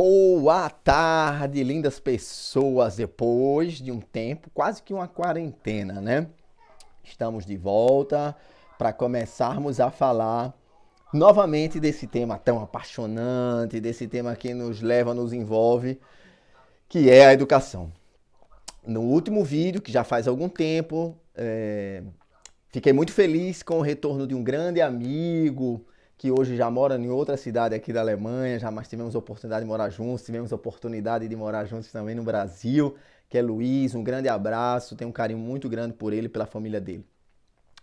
Boa tarde, lindas pessoas. Depois de um tempo, quase que uma quarentena, né? Estamos de volta para começarmos a falar novamente desse tema tão apaixonante, desse tema que nos leva, nos envolve, que é a educação. No último vídeo, que já faz algum tempo, fiquei muito feliz com o retorno de um grande amigo que hoje já mora em outra cidade aqui da Alemanha, já mais tivemos oportunidade de morar juntos, tivemos oportunidade de morar juntos também no Brasil, que é Luiz. Um grande abraço, tenho um carinho muito grande por ele e pela família dele.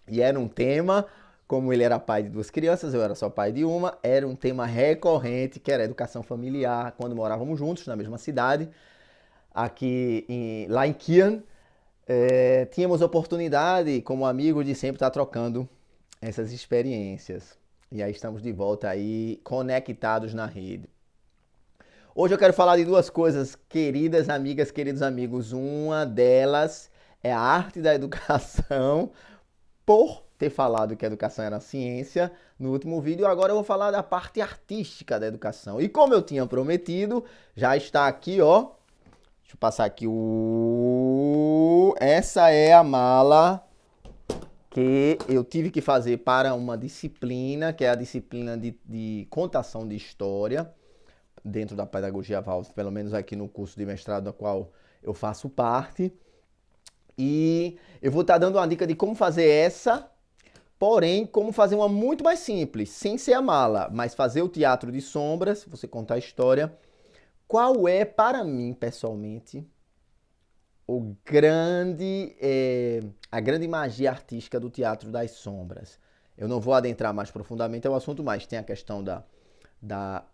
E era um tema, como ele era pai de duas crianças, eu era só pai de uma, era um tema recorrente, que era a educação familiar, quando morávamos juntos na mesma cidade, lá em Kiel. Tínhamos oportunidade, como amigo, de sempre estar trocando essas experiências. E aí estamos de volta aí, conectados na rede. Hoje eu quero falar de duas coisas, queridas amigas, queridos amigos. Uma delas é a arte da educação, por ter falado que a educação era ciência no último vídeo. Agora eu vou falar da parte artística da educação. E como eu tinha prometido, já está aqui, ó. Deixa eu passar aqui Essa é a mala que eu tive que fazer para uma disciplina, que é a disciplina de contação de história, dentro da pedagogia Waldorf, pelo menos aqui no curso de mestrado, no qual eu faço parte. E eu vou estar dando uma dica de como fazer essa, porém, como fazer uma muito mais simples, sem ser a mala, mas fazer o teatro de sombras, você contar a história. Qual é, para mim, pessoalmente, a grande magia artística do teatro das sombras? Eu não vou adentrar mais profundamente ao assunto, mas tem a questão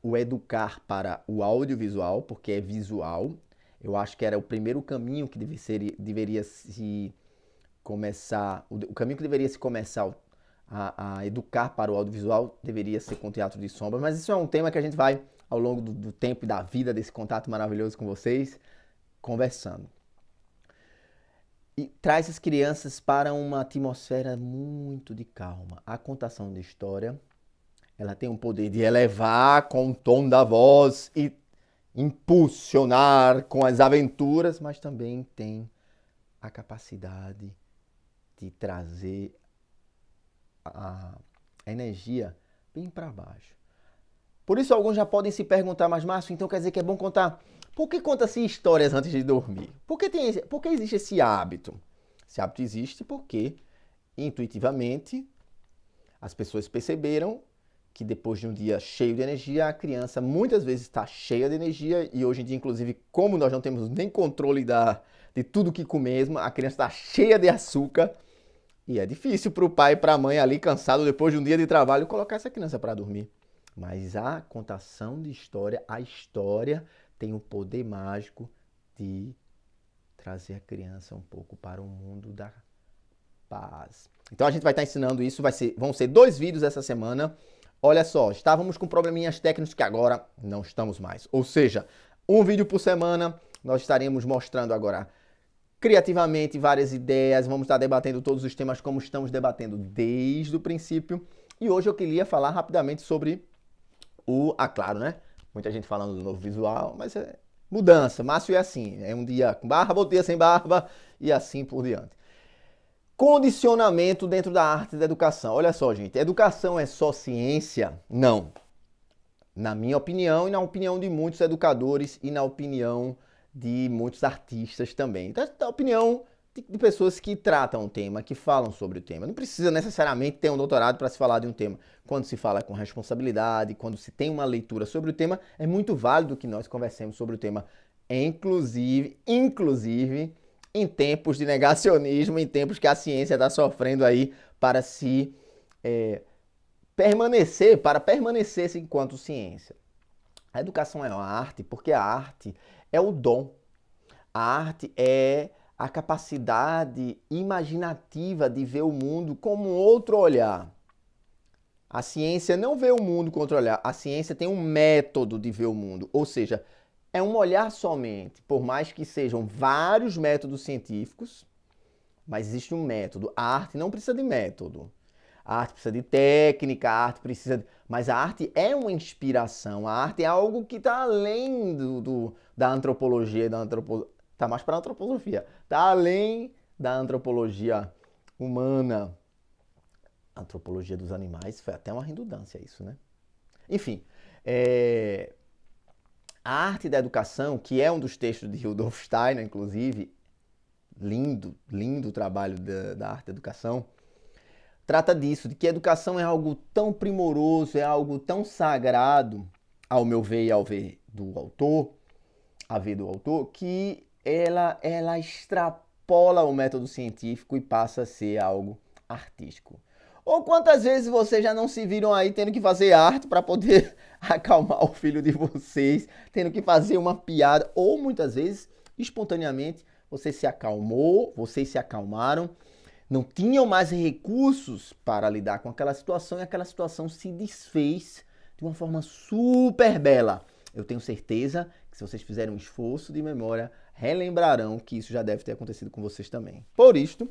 o educar para o audiovisual, porque é visual. Eu acho que era o primeiro caminho que deveria se começar, o caminho que deveria se começar a educar para o audiovisual deveria ser com o teatro de sombras, mas isso é um tema que a gente vai, ao longo do tempo e da vida, desse contato maravilhoso com vocês, conversando. E traz as crianças para uma atmosfera muito de calma. A contação de história, ela tem o poder de elevar com o tom da voz e impulsionar com as aventuras, mas também tem a capacidade de trazer a energia bem para baixo. Por isso alguns já podem se perguntar, mas Márcio, então quer dizer que é bom contar? Por que conta-se histórias antes de dormir? Por que existe esse hábito? Esse hábito existe porque, intuitivamente, as pessoas perceberam que depois de um dia cheio de energia, a criança muitas vezes está cheia de energia, e hoje em dia, inclusive, como nós não temos nem controle de tudo que comemos, a criança está cheia de açúcar, e é difícil para o pai e para a mãe ali, cansado depois de um dia de trabalho, colocar essa criança para dormir. Mas a contação de história, a história tem o poder mágico de trazer a criança um pouco para o mundo da paz. Então a gente vai estar ensinando isso, vão ser 2 vídeos essa semana. Olha só, estávamos com probleminhas técnicos que agora não estamos mais. Ou seja, um vídeo por semana, nós estaremos mostrando agora criativamente várias ideias, vamos estar debatendo todos os temas como estamos debatendo desde o princípio. E hoje eu queria falar rapidamente sobre claro, né? Muita gente falando do novo visual, mas é mudança. Márcio é assim, é um dia com barba, outro dia sem barba e assim por diante. Condicionamento dentro da arte da educação. Olha só, gente, educação é só ciência? Não. Na minha opinião e na opinião de muitos educadores e na opinião de muitos artistas também. Da opinião de pessoas que tratam o tema, que falam sobre o tema. Não precisa necessariamente ter um doutorado para se falar de um tema. Quando se fala com responsabilidade, quando se tem uma leitura sobre o tema, é muito válido que nós conversemos sobre o tema, inclusive em tempos de negacionismo, em tempos que a ciência está sofrendo aí para permanecer enquanto ciência. A educação é uma arte porque a arte é o dom. A arte é a capacidade imaginativa de ver o mundo como um outro olhar. A ciência não vê o mundo com outro olhar. A ciência tem um método de ver o mundo. Ou seja, é um olhar somente. Por mais que sejam vários métodos científicos, mas existe um método. A arte não precisa de método. A arte precisa de técnica, a arte precisa... Mas a arte é uma inspiração, a arte é algo que está além da antropologia, tá mais para a antroposofia, está além da antropologia humana. Antropologia dos animais, foi até uma redundância isso, né? Enfim, a arte da educação, que é um dos textos de Rudolf Steiner, inclusive, lindo, lindo o trabalho da arte da educação, trata disso, de que a educação é algo tão primoroso, é algo tão sagrado, ao meu ver e ao ver do autor, a ver do autor, que ela extrapola o método científico e passa a ser algo artístico. Ou quantas vezes vocês já não se viram aí tendo que fazer arte para poder acalmar o filho de vocês, tendo que fazer uma piada, ou muitas vezes, espontaneamente, você se acalmou, vocês se acalmaram, não tinham mais recursos para lidar com aquela situação e aquela situação se desfez de uma forma super bela. Eu tenho certeza que se vocês fizerem um esforço de memória, relembrarão que isso já deve ter acontecido com vocês também. Por isto,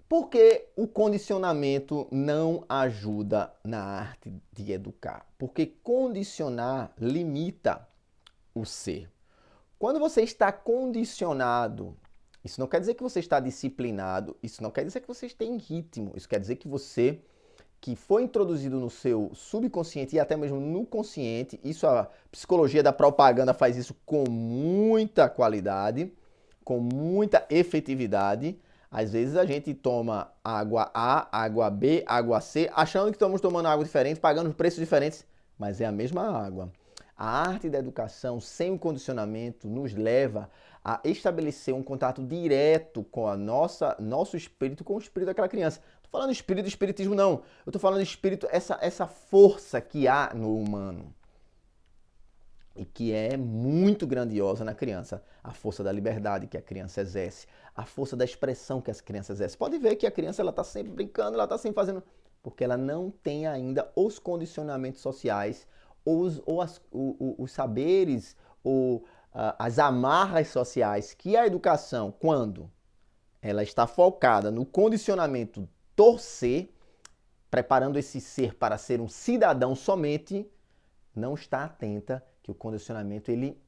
por que o condicionamento não ajuda na arte de educar? Porque condicionar limita o ser. Quando você está condicionado, isso não quer dizer que você está disciplinado, isso não quer dizer que você tem ritmo, isso quer dizer que você, que foi introduzido no seu subconsciente e até mesmo no consciente, isso a psicologia da propaganda faz isso com muita qualidade, com muita efetividade. Às vezes a gente toma água A, água B, água C, achando que estamos tomando água diferente, pagando preços diferentes, mas é a mesma água. A arte da educação sem o condicionamento nos leva a estabelecer um contato direto com a nosso espírito, com o espírito daquela criança. Não estou falando espírito, espiritismo não. Eu estou falando espírito, essa força que há no humano e que é muito grandiosa na criança. A força da liberdade que a criança exerce, a força da expressão que as crianças exercem. Pode ver que a criança está sempre brincando, ela está sempre fazendo... Porque ela não tem ainda os condicionamentos sociais, os saberes, ou as amarras sociais que a educação, quando ela está focada no condicionamento torcer, preparando esse ser para ser um cidadão somente, não está atenta que o condicionamento ele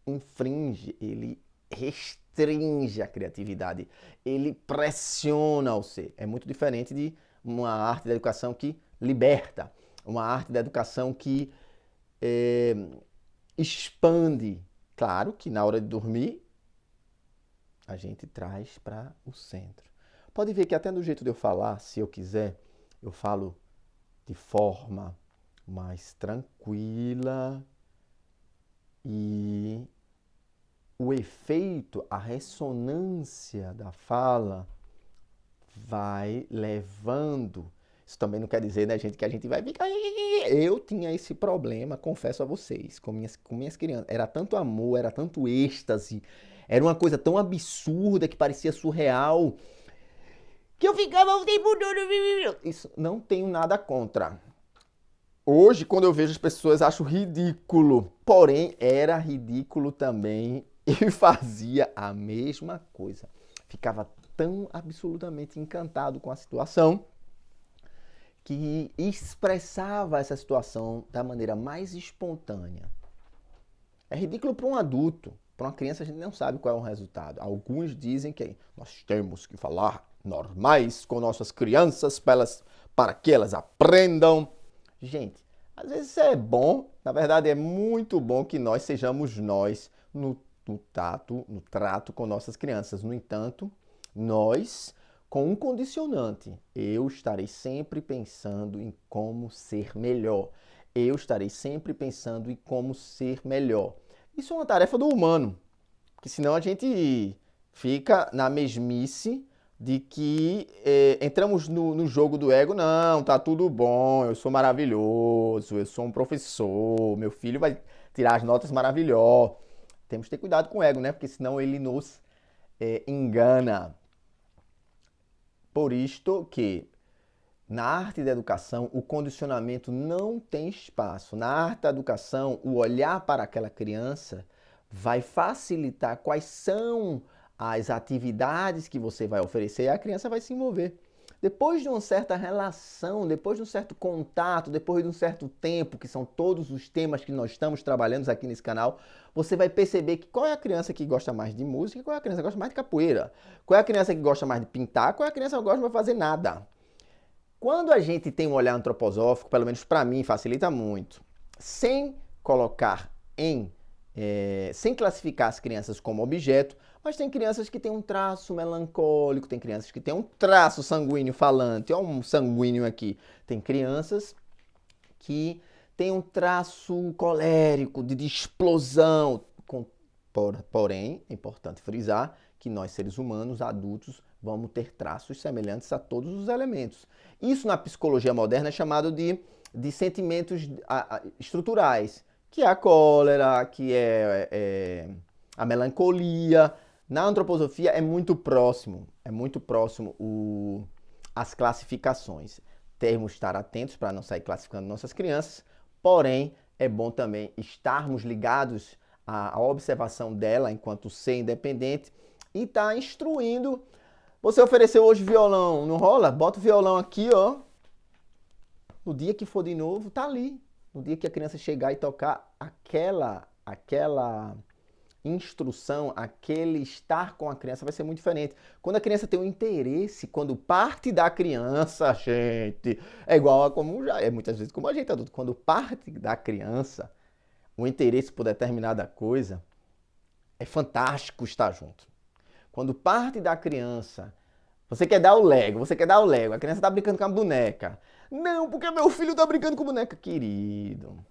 infringe, ele restringe a criatividade, ele pressiona o ser. É muito diferente de uma arte da educação que liberta, uma arte da educação que expande. Claro que na hora de dormir, a gente traz para o centro. Pode ver que até do jeito de eu falar, se eu quiser, eu falo de forma mais tranquila e o efeito, a ressonância da fala vai levando. Isso também não quer dizer, né, gente, que a gente vai ficar... Eu tinha esse problema, confesso a vocês, com minhas crianças. Era tanto amor, era tanto êxtase, era uma coisa tão absurda que parecia surreal, que eu ficava o tempo todo... Isso, não tenho nada contra. Hoje, quando eu vejo as pessoas, acho ridículo. Porém, era ridículo também e fazia a mesma coisa. Ficava tão absolutamente encantado com a situação que expressava essa situação da maneira mais espontânea. É ridículo para um adulto. Para uma criança, a gente não sabe qual é o resultado. Alguns dizem que nós temos que falar normais com nossas crianças para que elas aprendam. Gente, às vezes isso é bom, na verdade é muito bom que nós sejamos nós no trato com nossas crianças. No entanto, nós, com um condicionante, eu estarei sempre pensando em como ser melhor. Eu estarei sempre pensando em como ser melhor. Isso é uma tarefa do humano, porque senão a gente fica na mesmice de que entramos no jogo do ego. Não, tá tudo bom, eu sou maravilhoso, eu sou um professor, meu filho vai tirar as notas maravilhosas. Temos que ter cuidado com o ego, né? Porque senão ele nos engana. Por isto que na arte da educação o condicionamento não tem espaço. Na arte da educação, o olhar para aquela criança vai facilitar quais são as atividades que você vai oferecer e a criança vai se envolver. Depois de uma certa relação, depois de um certo contato, depois de um certo tempo, que são todos os temas que nós estamos trabalhando aqui nesse canal, você vai perceber que qual é a criança que gosta mais de música, qual é a criança que gosta mais de capoeira, qual é a criança que gosta mais de pintar, qual é a criança que gosta de fazer nada. Quando a gente tem um olhar antroposófico, pelo menos para mim, facilita muito, sem colocar sem classificar as crianças como objeto, mas tem crianças que têm um traço melancólico, tem crianças que têm um traço sanguíneo falante, olha um sanguíneo aqui. Tem crianças que têm um traço colérico, de explosão. Porém, é importante frisar que nós, seres humanos, adultos, vamos ter traços semelhantes a todos os elementos. Isso na psicologia moderna é chamado de sentimentos estruturais, que é a cólera, que é a melancolia. Na antroposofia é muito próximo as classificações. Temos que estar atentos para não sair classificando nossas crianças, porém é bom também estarmos ligados à observação dela enquanto ser independente e estar instruindo. Você ofereceu hoje violão, não rola? Bota o violão aqui, ó. No dia que for de novo, tá ali. No dia que a criança chegar e tocar aquela instrução, aquele estar com a criança vai ser muito diferente. Quando a criança tem um interesse, quando parte da criança, gente, é igual a como já é muitas vezes como a gente adulto, quando parte da criança, o interesse por determinada coisa, é fantástico estar junto. Quando parte da criança, você quer dar o Lego, a criança tá brincando com a boneca. Não, porque meu filho tá brincando com boneca. Querido, não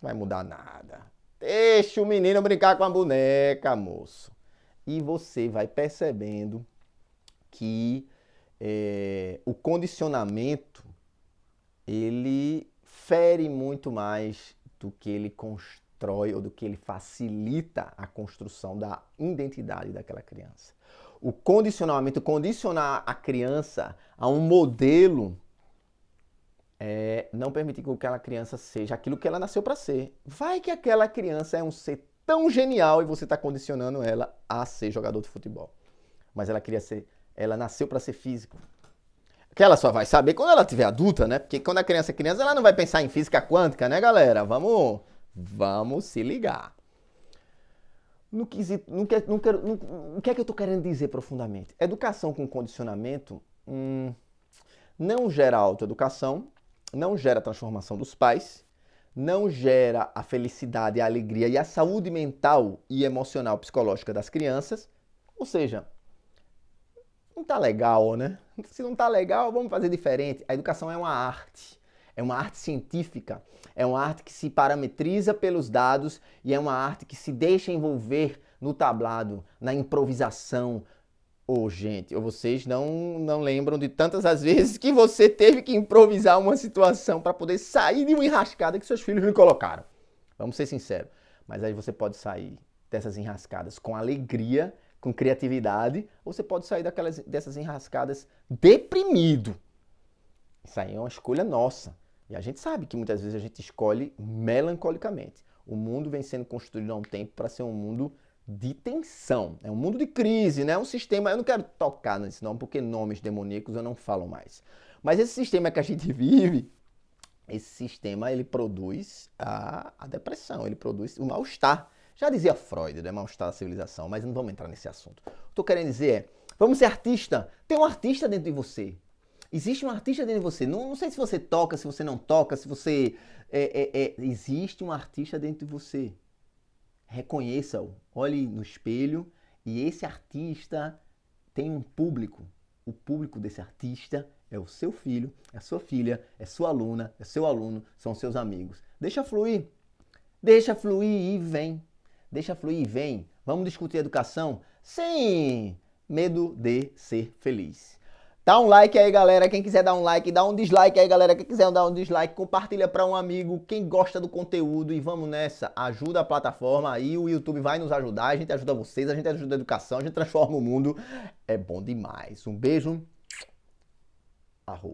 vai mudar nada. Deixa o menino brincar com a boneca, moço. E você vai percebendo que o condicionamento, ele fere muito mais do que ele constrói ou do que ele facilita a construção da identidade daquela criança. O condicionamento, condicionar a criança a um modelo, não permitir que aquela criança seja aquilo que ela nasceu para ser. Vai que aquela criança é um ser tão genial e você está condicionando ela a ser jogador de futebol. Mas ela nasceu para ser físico. Que ela só vai saber quando ela tiver adulta, né? Porque quando a criança é criança, ela não vai pensar em física quântica, né, galera? Vamos se ligar. O que é que eu estou querendo dizer profundamente? Educação com condicionamento não gera autoeducação, não gera transformação dos pais, não gera a felicidade, a alegria e a saúde mental e emocional psicológica das crianças. Ou seja, não tá legal, né? Se não tá legal, vamos fazer diferente. A educação é uma arte científica, é uma arte que se parametriza pelos dados e é uma arte que se deixa envolver no tablado, na improvisação. Gente, ou vocês não lembram de tantas as vezes que você teve que improvisar uma situação para poder sair de uma enrascada que seus filhos lhe colocaram. Vamos ser sinceros. Mas aí você pode sair dessas enrascadas com alegria, com criatividade, ou você pode sair dessas enrascadas deprimido. Isso aí é uma escolha nossa. E a gente sabe que muitas vezes a gente escolhe melancolicamente. O mundo vem sendo construído há um tempo para ser um mundo de tensão. É um mundo de crise, né? Um sistema... Eu não quero tocar nesse nome, porque nomes demoníacos eu não falo mais. Mas esse sistema que a gente vive, esse sistema, ele produz a depressão, ele produz o mal-estar. Já dizia Freud, né? Mal-estar da civilização, mas não vamos entrar nesse assunto. O que eu tô querendo dizer é, vamos ser artista. Tem um artista dentro de você. Existe um artista dentro de você. Não sei se você toca, se você não toca, se você... existe um artista dentro de você. Reconheça-o, olhe no espelho e esse artista tem um público. O público desse artista é o seu filho, é a sua filha, é sua aluna, é seu aluno, são seus amigos. Deixa fluir e vem. Deixa fluir e vem. Vamos discutir educação sem medo de ser feliz. Dá um like aí, galera. Quem quiser dar um like, dá um dislike aí, galera. Quem quiser dar um dislike, compartilha para um amigo. Quem gosta do conteúdo e vamos nessa. Ajuda a plataforma aí, o YouTube vai nos ajudar. A gente ajuda vocês, a gente ajuda a educação, a gente transforma o mundo. É bom demais. Um beijo. Arroz.